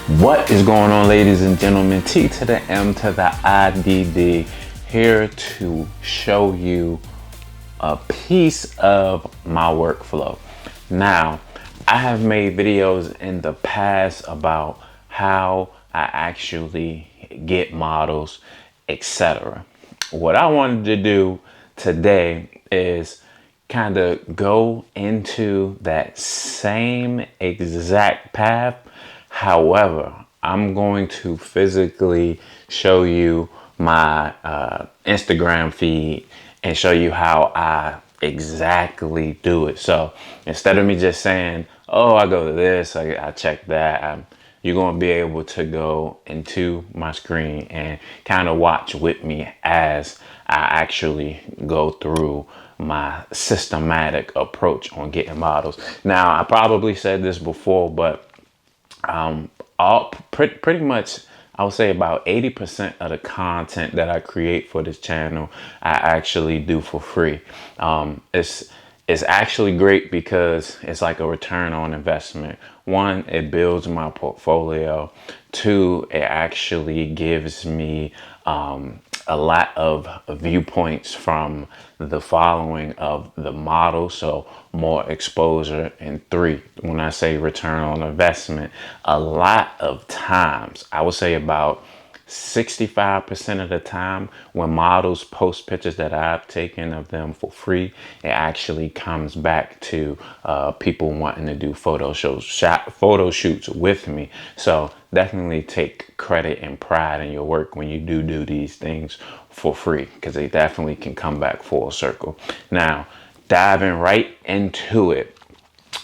What is going on, ladies and gentlemen? T to the M to the IDD, here to show you a piece of my workflow. Now, I have made videos in the past about how I actually get models, etc. What I wanted to do today is kind of go into that same exact path. However, I'm going to physically show you my Instagram feed and show you how I exactly do it. So instead of me just saying, oh, I go to this, I check that, you're going to be able to go into my screen and kind of watch with me as I actually go through my systematic approach on getting models. Now, I probably said this before, but pretty much I would say about 80% of the content that I create for this channel I actually do for free. It's actually great because it's like a return on investment. One, it builds my portfolio. Two, it actually gives me a lot of viewpoints from the following of the model, so more exposure. And three, when I say return on investment, a lot of times, I would say about 65% of the time when models post pictures that I've taken of them for free, it actually comes back to people wanting to do photo shoots with me. So definitely take credit and pride in your work when you do these things for free, because they definitely can come back full circle. Now, diving right into it,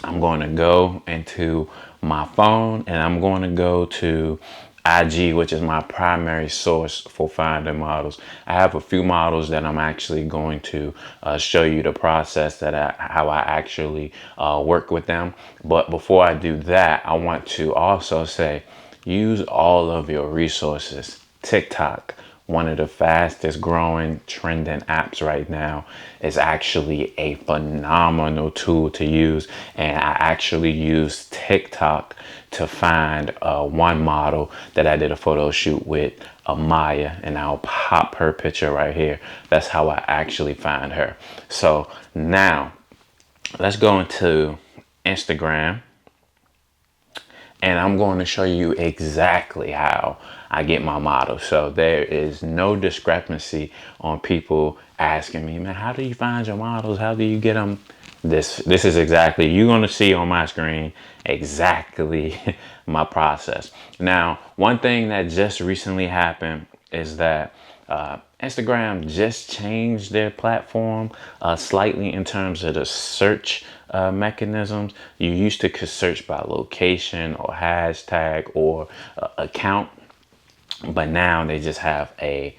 I'm going to go into my phone and I'm going to go to IG, which is my primary source for finding models. I have a few models that I'm actually going to show you the process how I actually work with them. But before I do that, I want to also say, use all of your resources. TikTok, one of the fastest growing trending apps right now, is actually a phenomenal tool to use. And I actually use TikTok to find one model that I did a photo shoot with, Maya, and I'll pop her picture right here. That's how I actually find her. So now let's go into Instagram, and I'm going to show you exactly how I get my models. So there is no discrepancy on people asking me, man, how do you find your models? How do you get them? This is exactly, you're going to see on my screen exactly my process. Now, one thing that just recently happened is that Instagram just changed their platform slightly in terms of the search mechanisms. You used to could search by location or hashtag or account, but now they just have a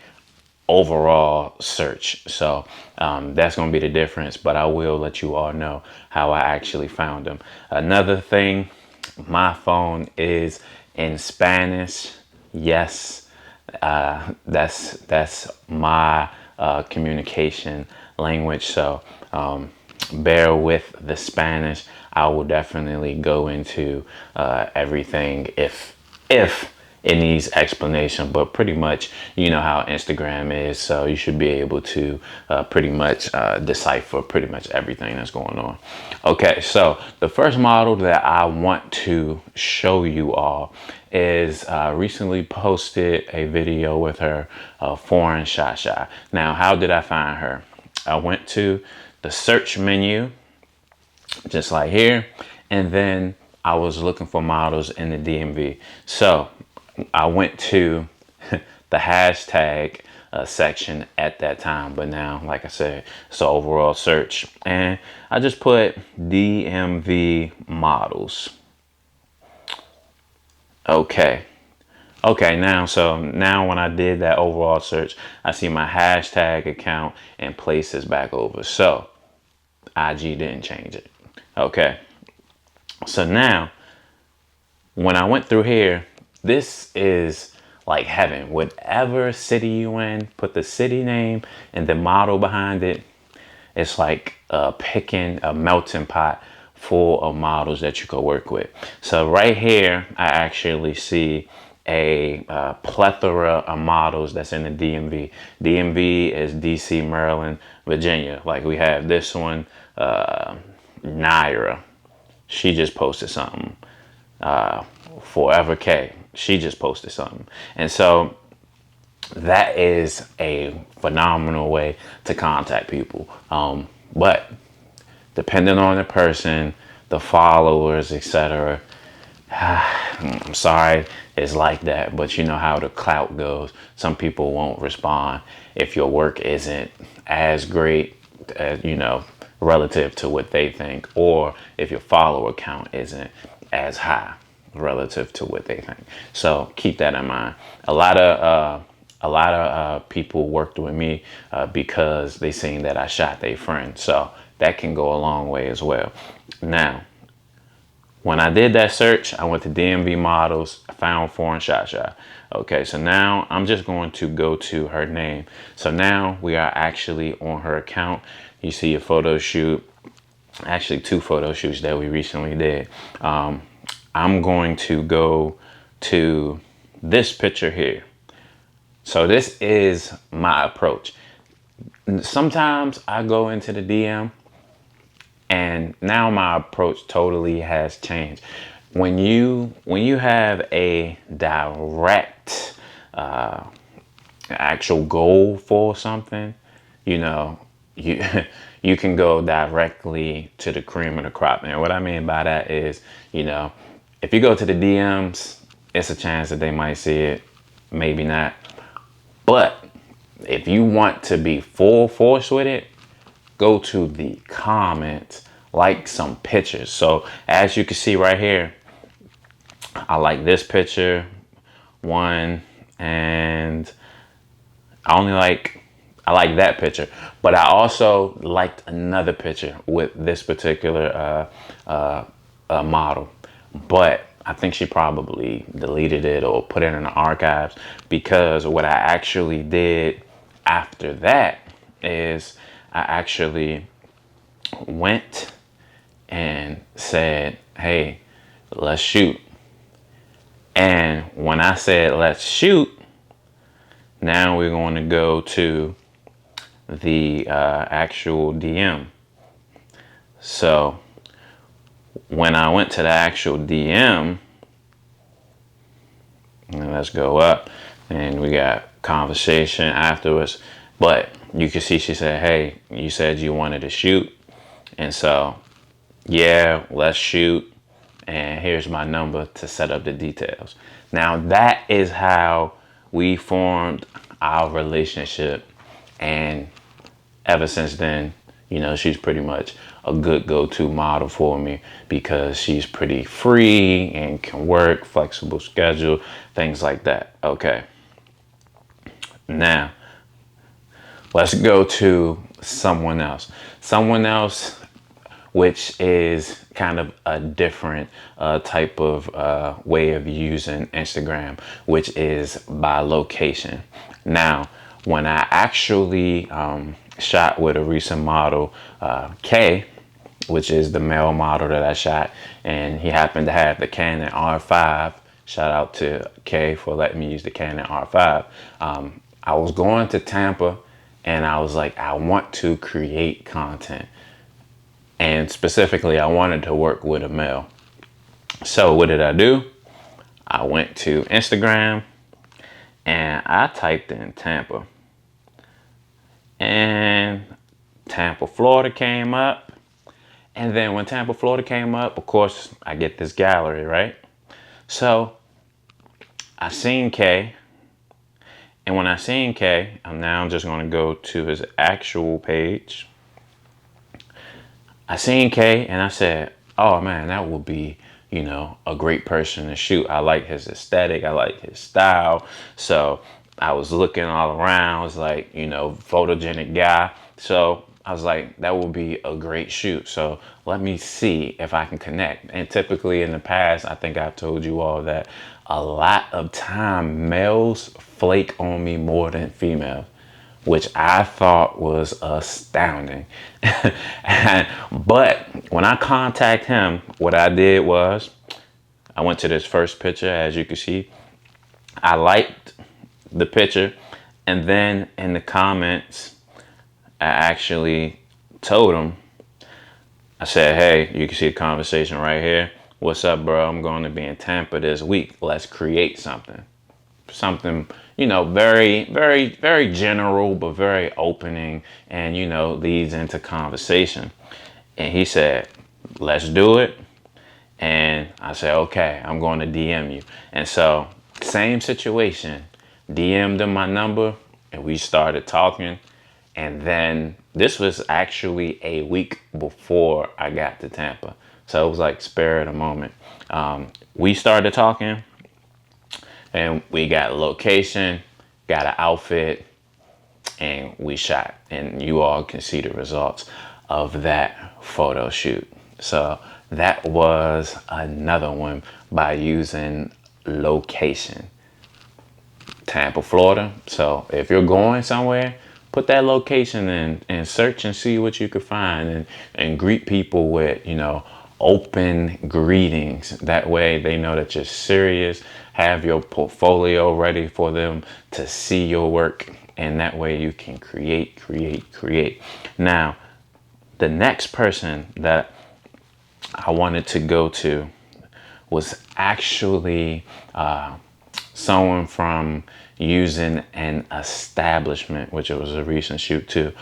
overall search. So that's going to be the difference, but I will let you all know how I actually found them. Another thing, my phone is in Spanish. Yes, that's my communication language. So bear with the Spanish. I will definitely go into everything if it needs explanation, but pretty much you know how Instagram is, so you should be able to pretty much decipher pretty much everything that's going on. Okay, so the first model that I want to show you all is recently posted a video with her, Foreign Shasha. Now, how did I find her? I went to the search menu, just like here, and then I was looking for models in the DMV. So I went to the hashtag section at that time, but now, like I said, it's an overall search, and I just put DMV models. Okay, now when I did that overall search, I see my hashtag account and places back over. So IG didn't change it. Okay, so now when I went through here, this is like heaven. Whatever city you in, put the city name and the model behind it. It's like picking a melting pot full of models that you could work with. So right here, I actually see a plethora of models that's in the DMV. DMV is DC, Maryland, Virginia. Like we have this one, Naira. She just posted something. Forever K. She just posted something. And so that is a phenomenal way to contact people. But depending on the person, the followers, etc., I'm sorry, it's like that, but you know how the clout goes. Some people won't respond if your work isn't as great as, relative to what they think, or if your follower count isn't as high relative to what they think. So keep that in mind. A lot of people worked with me because they seen that I shot their friend. So that can go a long way as well. Now, when I did that search, I went to DMV models, found Foreign Shot. Okay, so now I'm just going to go to her name. So now we are actually on her account. You see a photo shoot, actually 2 photo shoots that we recently did. I'm going to go to this picture here. So this is my approach. Sometimes I go into the DM, and now my approach totally has changed. When you have a direct actual goal for something, you you can go directly to the cream of the crop. And what I mean by that is, if you go to the DMs, it's a chance that they might see it, maybe not. But if you want to be full force with it, go to the comments, like some pictures. So as you can see right here, I like this picture, one, and I like that picture, but I also liked another picture with this particular model, but I think she probably deleted it or put it in the archives, because what I actually did after that is I actually went and said, hey, let's shoot. And when I said let's shoot, now we're going to go to the actual DM. So when I went to the actual DM, and let's go up, and we got conversation afterwards. But you can see she said, hey, you said you wanted to shoot. And so, yeah, let's shoot. And here's my number to set up the details. Now that is how we formed our relationship. And ever since then, she's pretty much a good go-to model for me, because she's pretty free and can work, flexible schedule, things like that. Okay. Now, let's go to someone else. Someone else, which is kind of a different type of way of using Instagram, which is by location. Now, when I actually shot with a recent model, K, which is the male model that I shot, and he happened to have the Canon R5. Shout out to K for letting me use the Canon R5. I was going to Tampa, and I was like, I want to create content. And specifically, I wanted to work with a male. So what did I do? I went to Instagram, and I typed in Tampa. And Tampa, Florida came up. And then when Tampa, Florida came up, of course, I get this gallery, right? So I seen K. And when I seen K, I'm now just going to go to his actual page. I seen K and I said, oh man, that would be, a great person to shoot. I like his aesthetic. I like his style. So I was looking all around. I was like, photogenic guy. So I was like, that would be a great shoot. So let me see if I can connect. And typically in the past, I think I've told you all that a lot of time males flake on me more than females. which I thought was astounding. But when I contact him, what I did was I went to this first picture, as you can see. I liked the picture, and then in the comments, I actually told him, I said, hey, you can see the conversation right here. What's up, bro? I'm going to be in Tampa this week. Let's create something. Something, very, very, very general, but very opening and, leads into conversation. And he said, let's do it. And I said, okay, I'm going to DM you. And so, same situation, DM'd him my number and we started talking. And then this was actually a week before I got to Tampa. So it was like spare of the moment. We started talking and we got a location, got an outfit, and we shot. And you all can see the results of that photo shoot. So that was another one by using location. Tampa, Florida. So if you're going somewhere, put that location in and search and see what you could find, and greet people with, open greetings. That way they know that you're serious. Have your portfolio ready for them to see your work. And that way you can create. Now, the next person that I wanted to go to was actually someone from using an establishment, which it was a recent shoot too,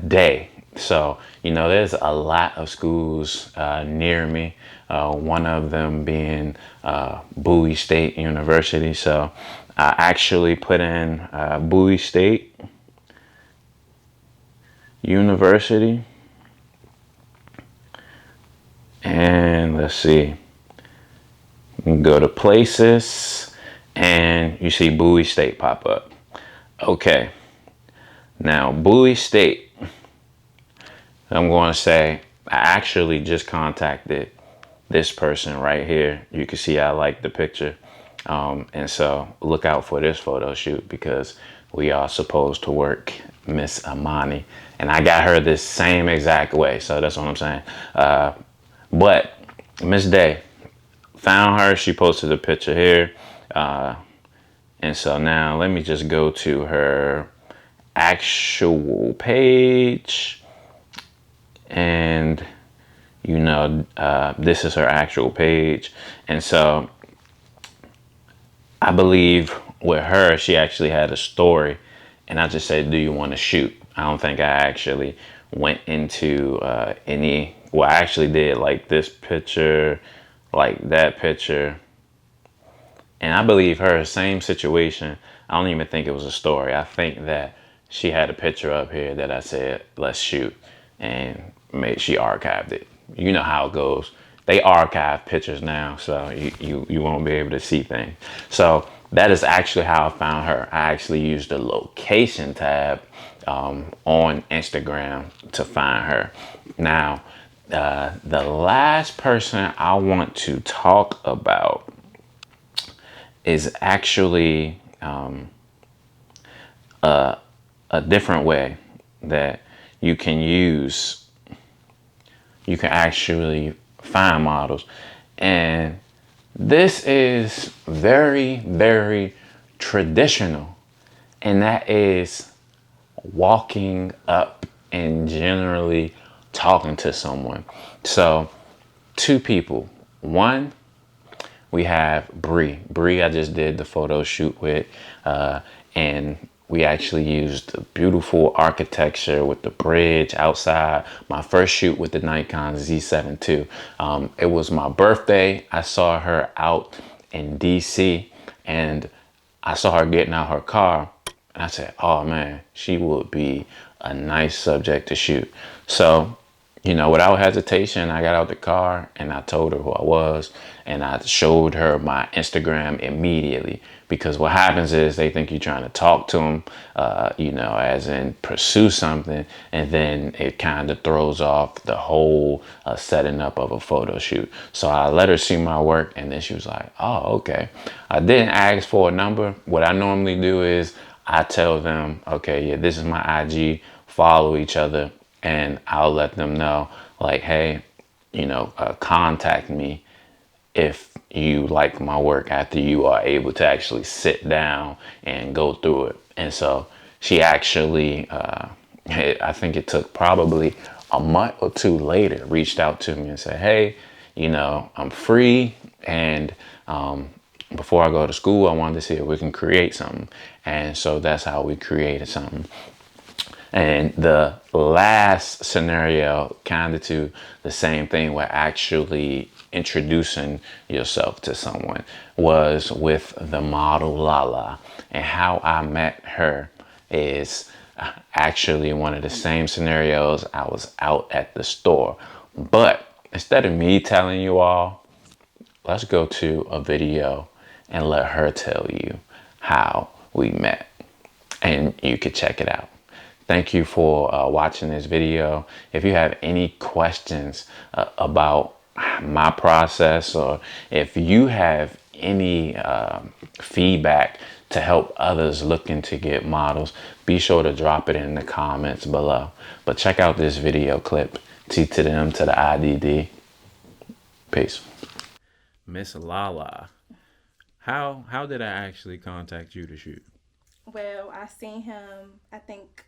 day. So, there's a lot of schools near me, one of them being Bowie State University. So I actually put in Bowie State University. And let's see, you can go to places and you see Bowie State pop up. Okay, now Bowie State, I'm going to say I actually just contacted this person right here. You can see I like the picture. And so look out for this photo shoot because we are supposed to work Miss Amani. And I got her this same exact way. So that's what I'm saying. But Miss Day, found her. She posted a picture here. And so now let me just go to her actual page. And, this is her actual page. And so I believe with her, she actually had a story. And I just said, do you want to shoot? I don't think I actually went into well, I actually did like this picture, like that picture. And I believe her, same situation. I don't even think it was a story. I think that she had a picture up here that I said, let's shoot. And she archived it. You know how it goes. They archive pictures now, so you won't be able to see things. So that is actually how I found her. I actually used the location tab on Instagram to find her. Now, the last person I want to talk about is actually a different way that you can use. You can actually find models. And this is very, very traditional. And that is walking up and generally talking to someone. So, two people. One, we have Bree. Bree, I just did the photo shoot with, and we actually used the beautiful architecture with the bridge outside. My first shoot with the Nikon Z7 II. It was my birthday. I saw her out in DC, and I saw her getting out her car, and I said, oh man, she would be a nice subject to shoot. So, without hesitation, I got out the car and I told her who I was, and I showed her my Instagram immediately, because what happens is they think you're trying to talk to them, as in pursue something, and then it kind of throws off the whole setting up of a photo shoot. So I let her see my work, and then she was like, oh, okay. I didn't ask for a number. What I normally do is I tell them, okay, yeah, this is my IG, follow each other, and I'll let them know, like, hey, contact me if you like my work after you are able to actually sit down and go through it. And so she actually, I think it took probably a month or two later, reached out to me and said, hey, I'm free, and before I go to school, I wanted to see if we can create something. And so that's how we created something. And the last scenario, kind of to the same thing, where actually introducing yourself to someone, was with the model Lala. And how I met her is actually one of the same scenarios. I was out at the store. But instead of me telling you all, let's go to a video and let her tell you how we met. And you could check it out. Thank you for watching this video. If you have any questions about my process, or if you have any feedback to help others looking to get models, be sure to drop it in the comments below. But check out this video clip. T to the M to the IDD. Peace. Miss Lala, how did I actually contact you to shoot? Well, I seen him, I think,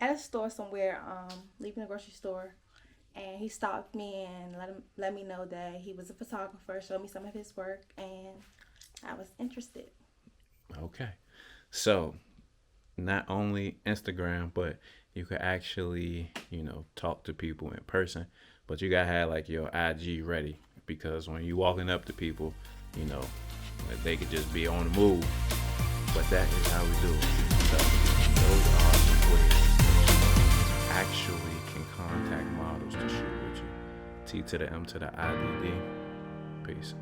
at a store somewhere, leaving the grocery store, and he stopped me and let me know that he was a photographer, showed me some of his work, and I was interested. Okay. So not only Instagram, but you could actually, talk to people in person, but you gotta have like your IG ready, because when you walking up to people, you know, they could just be on the move. But that is how we do it. So those are the ways you actually can contact models to shoot with you. T to the M to the IDD. Peace.